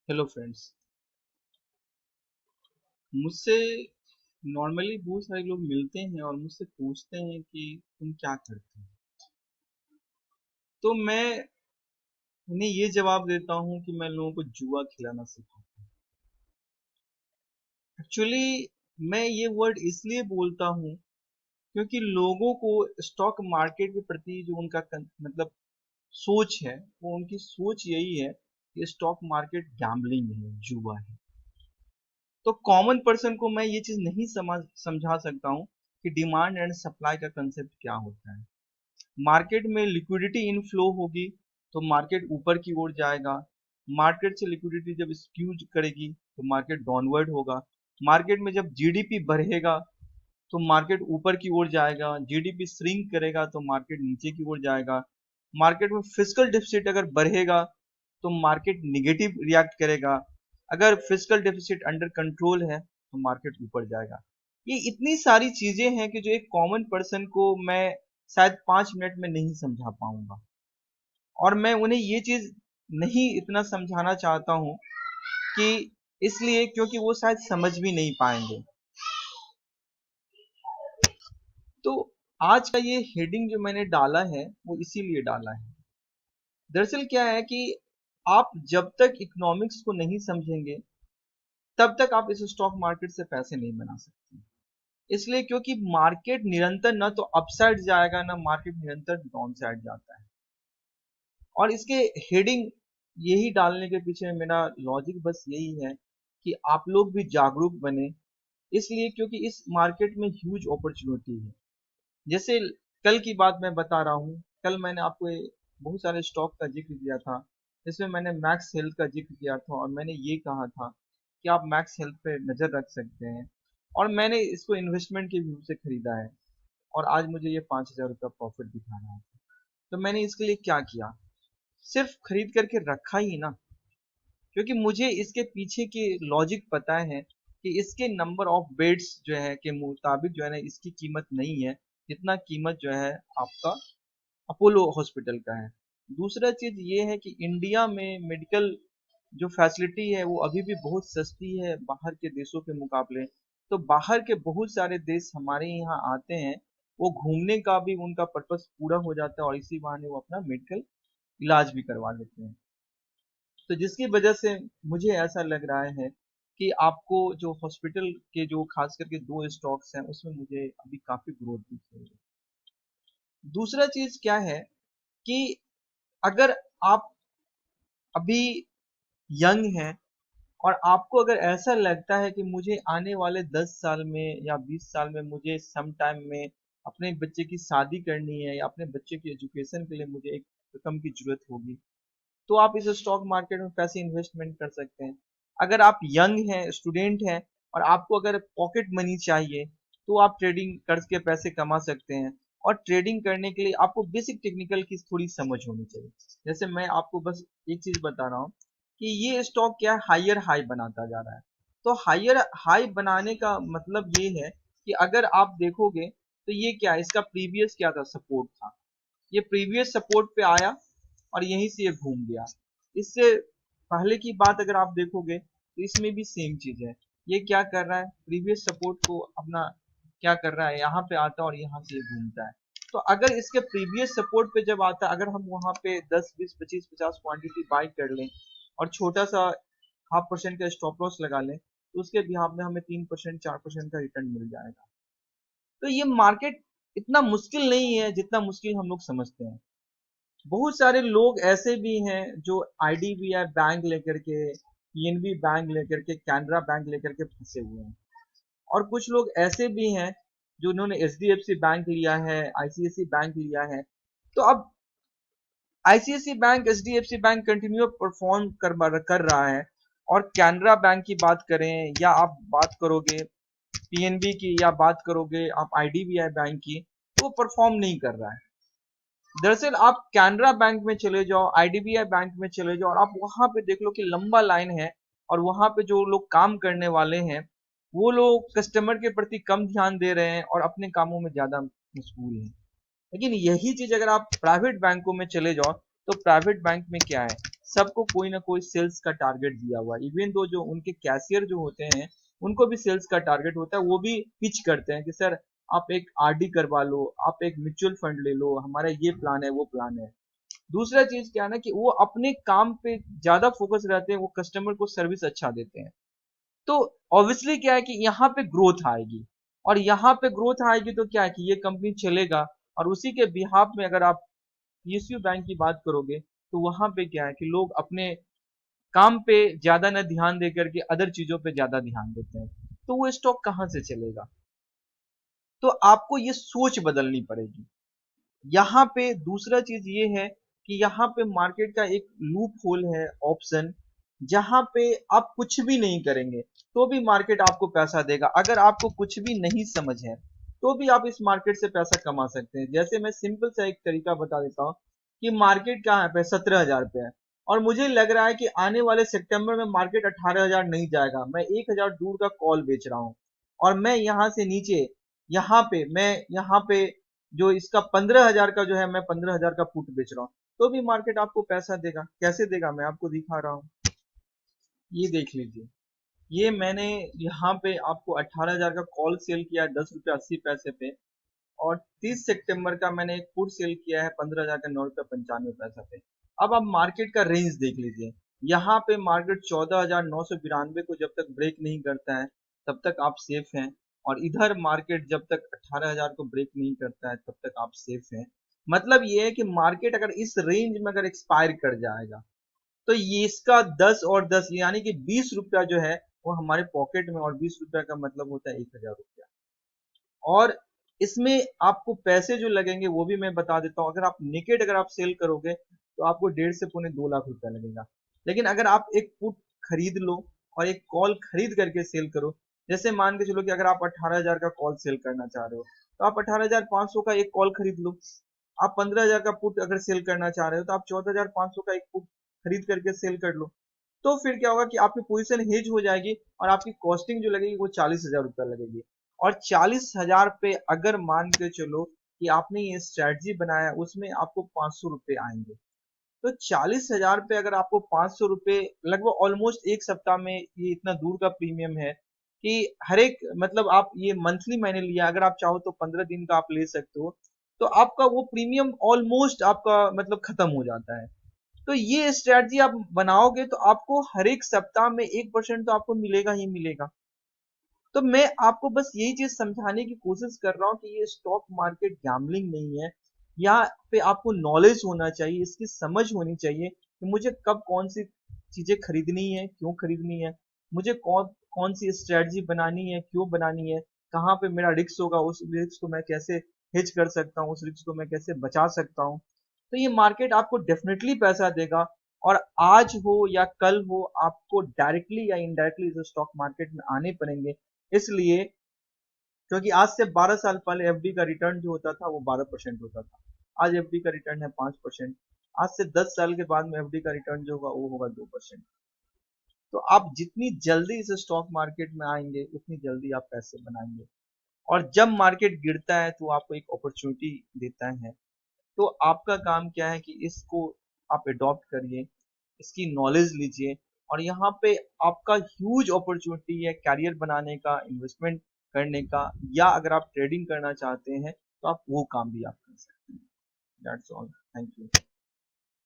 Hello friends. मुझसे normally बहुत सारे लोग मिलते हैं और मुझसे पूछते हैं कि तुम क्या करते हो। तो मैं उन्हें ये जवाब देता हूँ कि मैं लोगों को जुआ खिलाना सिखाता हूँ। एक्चुअली मैं ये वर्ड इसलिए बोलता हूँ क्योंकि लोगों को स्टॉक मार्केट के प्रति जो उनका मतलब सोच है, वो उनकी सोच यही है कि स्टॉक मार्केट गैम्बलिंग है, जुआ है। तो कॉमन पर्सन को मैं ये चीज नहीं समझा सकता हूँ कि डिमांड एंड सप्लाई का कंसेप्ट क्या होता है। मार्केट में लिक्विडिटी इनफ्लो होगी तो मार्केट ऊपर की ओर जाएगा। मार्केट से लिक्विडिटी जब स्क्यू करेगी तो मार्केट डाउनवर्ड होगा। मार्केट में जब जीडीपी बढ़ेगा तो मार्केट ऊपर की ओर जाएगा। जीडीपी श्रिंक करेगा तो मार्केट नीचे की ओर जाएगा। मार्केट में फिस्कल डेफिसिट अगर बढ़ेगा तो मार्केट निगेटिव रिएक्ट करेगा। अगर फिस्कल डेफिसिट अंडर कंट्रोल है तो मार्केट ऊपर जाएगा। ये इतनी सारी चीजें हैं कि जो एक कॉमन पर्सन को मैं शायद 5 मिनट में नहीं समझा पाऊंगा। और मैं उन्हें ये चीज नहीं इतना समझाना चाहता हूँ कि इसलिए क्योंकि वो शायद समझ भी नहीं पाएंगे। तो आज का ये हेडिंग जो मैंने डाला है वो इसीलिए डाला है। दरअसल क्या है कि आप जब तक इकोनॉमिक्स को नहीं समझेंगे तब तक आप इस स्टॉक मार्केट से पैसे नहीं बना सकते। इसलिए क्योंकि मार्केट निरंतर ना तो अपसाइड जाएगा ना मार्केट निरंतर डाउन साइड जाता है। और इसके हेडिंग यही डालने के पीछे मेरा लॉजिक बस यही है कि आप लोग भी जागरूक बने। इसलिए क्योंकि इस मार्केट में ह्यूज अपॉर्चुनिटी है। जैसे कल की बात मैं बता रहा हूँ। कल मैंने आपको बहुत सारे स्टॉक का जिक्र किया था। इसमें मैंने मैक्स हेल्थ का जिक्र किया था और मैंने ये कहा था कि आप मैक्स हेल्थ पे नजर रख सकते हैं। और मैंने इसको इन्वेस्टमेंट के व्यू से खरीदा है और आज मुझे ये 5,000 रुपया प्रॉफिट दिखा रहा है। तो मैंने इसके लिए क्या किया, सिर्फ खरीद करके रखा ही ना, क्योंकि मुझे इसके पीछे की लॉजिक पता है कि इसके नंबर ऑफ बेड्स जो है के मुताबिक जो है ना इसकी कीमत नहीं है जितना कीमत जो है आपका अपोलो हॉस्पिटल का है। दूसरा चीज ये है कि इंडिया में मेडिकल जो फैसिलिटी है वो अभी भी बहुत सस्ती है बाहर के देशों के मुकाबले। तो बाहर के बहुत सारे देश हमारे यहाँ आते हैं, वो घूमने का भी उनका पर्पस पूरा हो जाता है और इसी बहाने वो अपना मेडिकल इलाज भी करवा लेते हैं। तो जिसकी वजह से मुझे ऐसा लग रहा है कि आपको जो हॉस्पिटल के जो खास करके दो स्टॉक्स हैं उसमें मुझे अभी काफी ग्रोथ दिख रही है। दूसरा चीज क्या है कि अगर आप अभी यंग हैं और आपको अगर ऐसा लगता है कि मुझे आने वाले 10 साल में या 20 साल में मुझे सम टाइम में अपने बच्चे की शादी करनी है या अपने बच्चे की एजुकेशन के लिए मुझे एक रकम की जरूरत होगी, तो आप इस स्टॉक मार्केट में पैसे इन्वेस्टमेंट कर सकते हैं। अगर आप यंग हैं, स्टूडेंट हैं और आपको अगर पॉकेट मनी चाहिए तो आप ट्रेडिंग करके पैसे कमा सकते हैं। और ट्रेडिंग करने के लिए आपको बेसिक टेक्निकल की थोड़ी समझ होनी चाहिए। जैसे मैं आपको बस एक चीज बता रहा हूँ कि ये स्टॉक क्या है, हायर हाई बनाता जा रहा है। तो हायर हाई बनाने का मतलब ये है कि अगर आप देखोगे तो ये क्या है, इसका प्रीवियस क्या था, सपोर्ट था। ये प्रीवियस सपोर्ट पे आया और यहीं से ये घूम गया। इससे पहले की बात अगर आप देखोगे तो इसमें भी सेम चीज है। ये क्या कर रहा है, प्रीवियस सपोर्ट को अपना क्या कर रहा है, यहाँ पे आता है और यहाँ से ये घूमता है। तो अगर इसके प्रीवियस सपोर्ट पे जब आता है, अगर हम वहां पे 10 20 25 50 क्वांटिटी बाई कर लें और छोटा सा 0.5% का स्टॉप लॉस लगा लें तो उसके बिहाफ में हमें 3% 4% का रिटर्न मिल जाएगा। तो ये मार्केट इतना मुश्किल नहीं है जितना मुश्किल हम लोग समझते हैं। बहुत सारे लोग ऐसे भी हैं जो आईडीबीआई बैंक लेकर के, पीएनबी बैंक लेकर के, कैनरा बैंक लेकर के फंसे हुए हैं। और कुछ लोग ऐसे भी हैं जो उन्होंने एचडीएफसी बैंक लिया है, आईसीआईसी बैंक लिया है। तो अब ICICI bank, HDFC bank continue perform कर रहा है। और कैनरा बैंक की बात करें या आप बात करोगे पीएनबी की या बात करोगे आप आईडीबीआई बैंक की, तो वो परफॉर्म नहीं कर रहा है। दरअसल आप कैनरा बैंक में चले जाओ, आईडीबीआई बैंक में चले जाओ और आप वहां पे देख लो कि लंबा लाइन है। और वहां पे जो लोग काम करने वाले हैं वो लोग कस्टमर के प्रति कम ध्यान दे रहे हैं और अपने कामों में ज्यादा मशगूल हैं। लेकिन यही चीज अगर आप प्राइवेट बैंकों में चले जाओ तो प्राइवेट बैंक में क्या है, सबको कोई ना कोई सेल्स का टारगेट दिया हुआ है। इवन दो जो उनके कैशियर जो होते हैं उनको भी सेल्स का टारगेट होता है, वो भी पिच करते हैं कि सर आप एक आरडी करवा लो, आप एक म्यूचुअल फंड ले लो, हमारा ये प्लान है वो प्लान है। दूसरा चीज क्या है ना कि वो अपने काम पे ज्यादा फोकस रहते हैं, वो कस्टमर को सर्विस अच्छा देते हैं। तो ऑब्वियसली क्या है कि यहाँ पे ग्रोथ आएगी, और यहाँ पे ग्रोथ आएगी तो क्या है कि ये कंपनी चलेगा। और उसी के बिहाफ में अगर आप पीएसयू बैंक की बात करोगे तो वहां पे क्या है कि लोग अपने काम पे ज्यादा न ध्यान दे करके अदर चीजों पे ज्यादा ध्यान देते हैं, तो वो स्टॉक कहाँ से चलेगा। तो आपको ये सोच बदलनी पड़ेगी। यहाँ पे दूसरा चीज ये है कि यहाँ पे मार्केट का एक लूप होल है, ऑप्शन, जहां पे आप कुछ भी नहीं करेंगे तो भी मार्केट आपको पैसा देगा। अगर आपको कुछ भी नहीं समझ है तो भी आप इस मार्केट से पैसा कमा सकते हैं। जैसे मैं सिंपल सा एक तरीका बता देता हूँ कि मार्केट कहाँ पे 17,000 पे है, और मुझे लग रहा है कि आने वाले सितंबर में मार्केट 18,000 नहीं जाएगा। मैं 1,000 दूर का कॉल बेच रहा हूँ, और मैं यहाँ से नीचे मैं यहाँ पे जो इसका 15,000 का जो है मैं 15,000 का पुट बेच रहा हूँ, तो भी मार्केट आपको पैसा देगा। कैसे देगा मैं आपको दिखा रहा हूँ, ये देख लीजिए। ये मैंने यहाँ पे आपको 18,000 का कॉल सेल किया है 10 रुपये 80 पैसे पे, और 30 सितंबर का मैंने एक पुट सेल किया है 15,000 का 9 रुपये 95 पैसा पे। अब आप मार्केट का रेंज देख लीजिए। यहाँ पे मार्केट 14,992 को जब तक ब्रेक नहीं करता है तब तक आप सेफ हैं, और इधर मार्केट जब तक 18,000 को ब्रेक नहीं करता है तब तक आप सेफ हैं। मतलब ये है कि मार्केट अगर इस रेंज में अगर एक्सपायर कर जाएगा तो ये इसका 10 और 10 यानी कि 20 रुपया जो है वो हमारे पॉकेट में, और 20 रुपया का मतलब होता है 1,000 रुपया। और इसमें आपको पैसे जो लगेंगे वो भी मैं बता देता हूँ। अगर आप निकेट अगर आप सेल करोगे तो आपको 1.5 से 2.25 लाख रुपया लगेगा। लेकिन अगर आप एक पुट खरीद लो और एक कॉल खरीद करके सेल करो, जैसे मान के चलो कि अगर आप 18,000 का कॉल सेल करना चाह रहे हो तो आप 18,500 का एक कॉल खरीद लो। आप 15,000 का पुट अगर सेल करना चाह रहे हो तो आप 14,500 का एक पुट खरीद करके सेल कर लो। तो फिर क्या होगा कि आपकी पोजीशन हेज हो जाएगी, और आपकी कॉस्टिंग जो लगेगी वो 40,000 रुपया लगेगी। और 40,000 पे अगर मान के चलो कि आपने ये स्ट्रेटजी बनाया, उसमें आपको 500 रुपये आएंगे। तो 40,000 पे अगर आपको 500 रुपये, लगभग ऑलमोस्ट एक सप्ताह में ये इतना दूर का प्रीमियम है कि हर एक, मतलब आप ये मंथली मैंने लिया, अगर आप चाहो तो 15 दिन का आप ले सकते हो, तो आपका वो प्रीमियम ऑलमोस्ट आपका मतलब खत्म हो जाता है। तो ये स्ट्रेटजी आप बनाओगे तो आपको हर एक सप्ताह में 1% तो आपको मिलेगा ही मिलेगा। तो मैं आपको बस यही चीज समझाने की कोशिश कर रहा हूँ कि ये स्टॉक मार्केट गैम्बलिंग नहीं है। यहाँ पे आपको नॉलेज होना चाहिए, इसकी समझ होनी चाहिए कि मुझे कब कौन सी चीजें खरीदनी है, क्यों खरीदनी है, मुझे कौन कौन सी स्ट्रेटजी बनानी है, क्यों बनानी है, कहाँ पे मेरा रिस्क होगा, उस रिस्क को मैं कैसे हेज कर सकता हूँ, उस रिस्क को मैं कैसे बचा सकता हूँ। तो ये मार्केट आपको डेफिनेटली पैसा देगा, और आज हो या कल हो आपको डायरेक्टली या इनडायरेक्टली इस स्टॉक मार्केट में आने पड़ेंगे। इसलिए क्योंकि आज से 12 साल पहले एफडी का रिटर्न जो होता था वो 12% होता था, आज एफडी का रिटर्न है 5%। आज से 10 साल के बाद में एफडी का रिटर्न जो होगा वो होगा 2%। तो आप जितनी जल्दी इस स्टॉक मार्केट में आएंगे उतनी जल्दी आप पैसे बनाएंगे। और जब मार्केट गिरता है तो आपको एक अपॉर्चुनिटी देता है। तो आपका काम क्या है कि इसको आप अडॉप्ट करिए, इसकी नॉलेज लीजिए, और यहाँ पे आपका ह्यूज अपॉर्चुनिटी है कैरियर बनाने का, इन्वेस्टमेंट करने का, या अगर आप ट्रेडिंग करना चाहते हैं तो आप वो काम भी आप कर सकते हैं। That's all, thank you.